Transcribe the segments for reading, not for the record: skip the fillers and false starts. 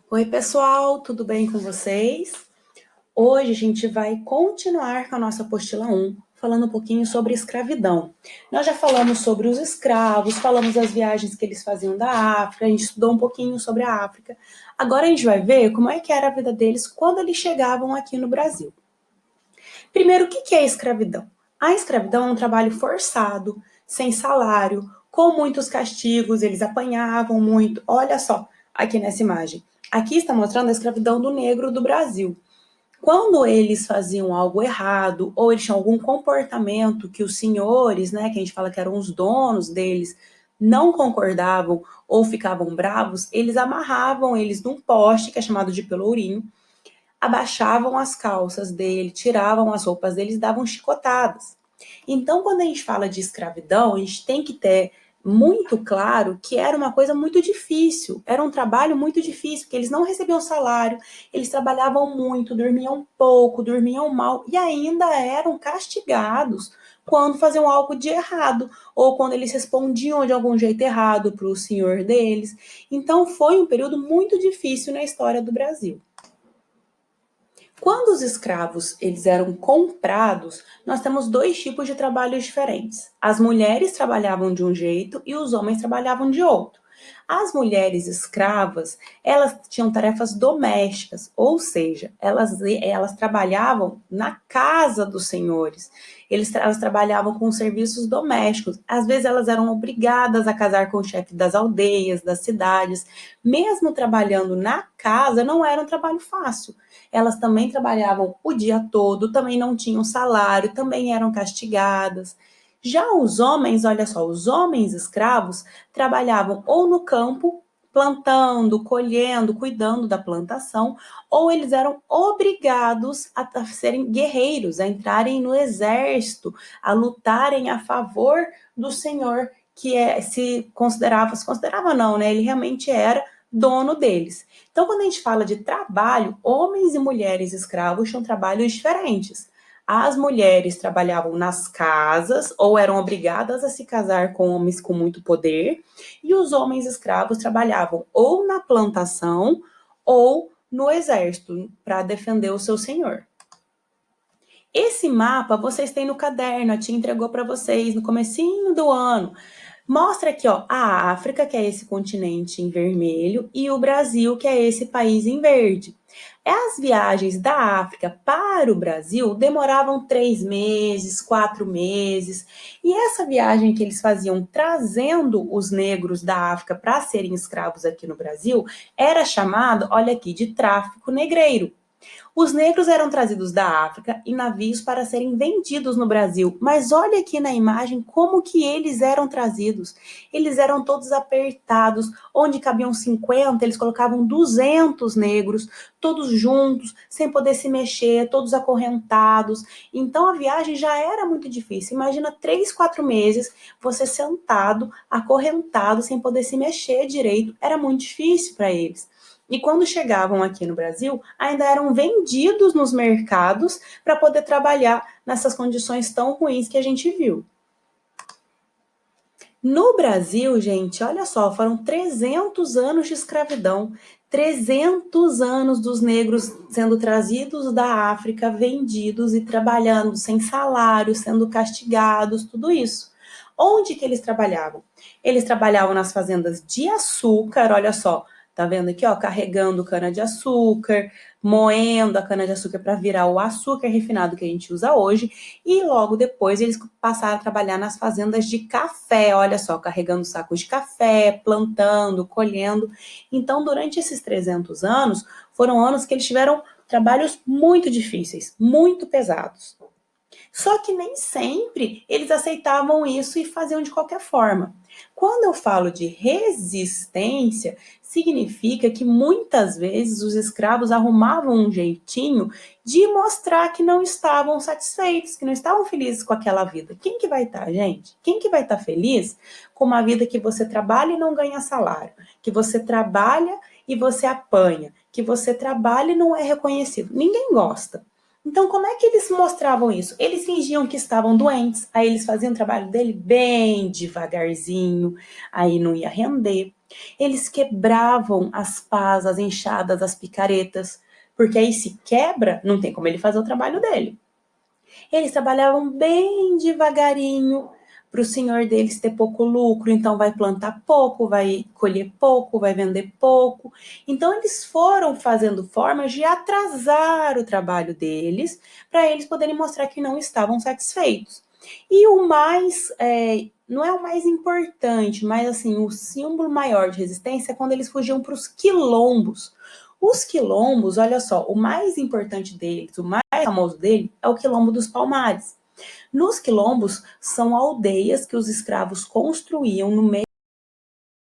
Oi, pessoal, tudo bem com vocês? Hoje a gente vai continuar com a nossa apostila 1, falando um pouquinho sobre escravidão. Nós já falamos sobre os escravos, falamos das viagens que eles faziam da África, a gente estudou um pouquinho sobre a África. Agora a gente vai ver como é que era a vida deles quando eles chegavam aqui no Brasil. Primeiro, o que é escravidão? A escravidão é um trabalho forçado, sem salário, com muitos castigos, eles apanhavam muito. Olha só, aqui nessa imagem. Aqui está mostrando a escravidão do negro do Brasil. Quando eles faziam algo errado, ou eles tinham algum comportamento que os senhores, né, que a gente fala que eram os donos deles, não concordavam ou ficavam bravos, eles amarravam eles num poste, que é chamado de pelourinho, abaixavam as calças dele, tiravam as roupas deles, davam chicotadas. Então, quando a gente fala de escravidão, a gente tem que ter muito claro que era uma coisa muito difícil, era um trabalho muito difícil, porque eles não recebiam salário, eles trabalhavam muito, dormiam pouco, dormiam mal e ainda eram castigados quando faziam algo de errado ou quando eles respondiam de algum jeito errado para o senhor deles. Então, foi um período muito difícil na história do Brasil. Quando os escravos eles eram comprados, nós temos dois tipos de trabalhos diferentes. As mulheres trabalhavam de um jeito e os homens trabalhavam de outro. As mulheres escravas, elas tinham tarefas domésticas, ou seja, elas trabalhavam na casa dos senhores. Elas trabalhavam com serviços domésticos. Às vezes elas eram obrigadas a casar com o chefe das aldeias, das cidades. Mesmo trabalhando na casa, não era um trabalho fácil. Elas também trabalhavam o dia todo, também não tinham salário, também eram castigadas. Já os homens, olha só, os homens escravos trabalhavam ou no campo, plantando, colhendo, cuidando da plantação, ou eles eram obrigados a serem guerreiros, a entrarem no exército, a lutarem a favor do senhor que se considerava não, né? Ele realmente era dono deles. Então, quando a gente fala de trabalho, homens e mulheres escravos tinham trabalhos diferentes. As mulheres trabalhavam nas casas ou eram obrigadas a se casar com homens com muito poder, e os homens escravos trabalhavam ou na plantação ou no exército para defender o seu senhor. Esse mapa vocês têm no caderno, a tia entregou para vocês no comecinho do ano. Mostra aqui, ó, a África, que é esse continente em vermelho, e o Brasil, que é esse país em verde. As viagens da África para o Brasil demoravam 3 meses, 4 meses, e essa viagem que eles faziam trazendo os negros da África para serem escravos aqui no Brasil era chamado, olha aqui, de tráfico negreiro. Os negros eram trazidos da África em navios para serem vendidos no Brasil, mas olha aqui na imagem como que eles eram trazidos. Eles eram todos apertados, onde cabiam 50, eles colocavam 200 negros, todos juntos, sem poder se mexer, todos acorrentados. Então a viagem já era muito difícil. Imagina 3, 4 meses você sentado, acorrentado, sem poder se mexer direito. Era muito difícil para eles. E quando chegavam aqui no Brasil, ainda eram vendidos nos mercados para poder trabalhar nessas condições tão ruins que a gente viu. No Brasil, gente, olha só, foram 300 anos de escravidão, 300 anos dos negros sendo trazidos da África, vendidos e trabalhando sem salário, sendo castigados, tudo isso. Onde que eles trabalhavam? Eles trabalhavam nas fazendas de açúcar, olha só, tá vendo aqui, ó, carregando cana-de-açúcar, moendo a cana-de-açúcar para virar o açúcar refinado que a gente usa hoje, e logo depois eles passaram a trabalhar nas fazendas de café, olha só, carregando sacos de café, plantando, colhendo. Então, durante esses 300 anos, foram anos que eles tiveram trabalhos muito difíceis, muito pesados. Só que nem sempre eles aceitavam isso e faziam de qualquer forma. Quando eu falo de resistência, significa que muitas vezes os escravos arrumavam um jeitinho de mostrar que não estavam satisfeitos, que não estavam felizes com aquela vida. Quem que vai estar, gente? Quem que vai estar feliz com uma vida que você trabalha e não ganha salário, que você trabalha e você apanha, que você trabalha e não é reconhecido? Ninguém gosta. Então, como é que eles mostravam isso? Eles fingiam que estavam doentes, aí eles faziam o trabalho dele bem devagarzinho, aí não ia render. Eles quebravam as pás, as enxadas, as picaretas, porque aí se quebra, não tem como ele fazer o trabalho dele. Eles trabalhavam bem devagarinho para o senhor deles ter pouco lucro, então vai plantar pouco, vai colher pouco, vai vender pouco. Então eles foram fazendo formas de atrasar o trabalho deles para eles poderem mostrar que não estavam satisfeitos. E o mais, não é o mais importante, mas assim, o símbolo maior de resistência é quando eles fugiam para os quilombos. Os quilombos, olha só, o mais importante deles, o mais famoso dele é o Quilombo dos Palmares. Nos quilombos, são aldeias que os escravos construíam no meio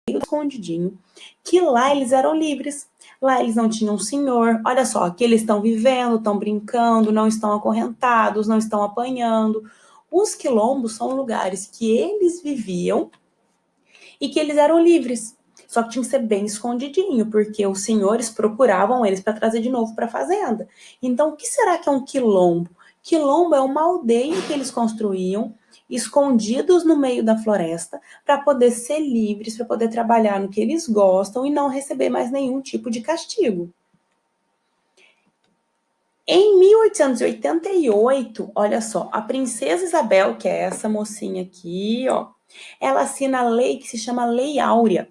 escondidinho, que lá eles eram livres. Lá eles não tinham senhor. Olha só, aqui eles estão vivendo, estão brincando, não estão acorrentados, não estão apanhando. Os quilombos são lugares que eles viviam e que eles eram livres. Só que tinha que ser bem escondidinho, porque os senhores procuravam eles para trazer de novo para a fazenda. Então, o que será que é um quilombo? Quilombo é uma aldeia que eles construíam, escondidos no meio da floresta, para poder ser livres, para poder trabalhar no que eles gostam e não receber mais nenhum tipo de castigo. Em 1888, olha só, a princesa Isabel, que é essa mocinha aqui, ó, ela assina a lei que se chama Lei Áurea.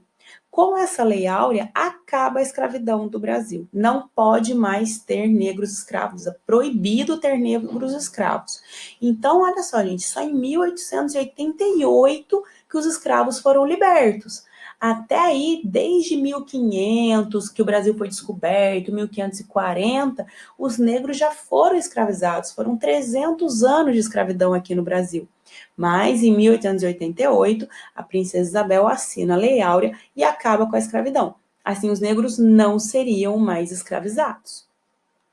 Com essa Lei Áurea, acaba a escravidão do Brasil. Não pode mais ter negros escravos. É proibido ter negros escravos. Então, olha só, gente, só em 1888 que os escravos foram libertos. Até aí, desde 1500, que o Brasil foi descoberto, 1540, os negros já foram escravizados. Foram 300 anos de escravidão aqui no Brasil. Mas, em 1888, a princesa Isabel assina a Lei Áurea e acaba com a escravidão. Assim, os negros não seriam mais escravizados.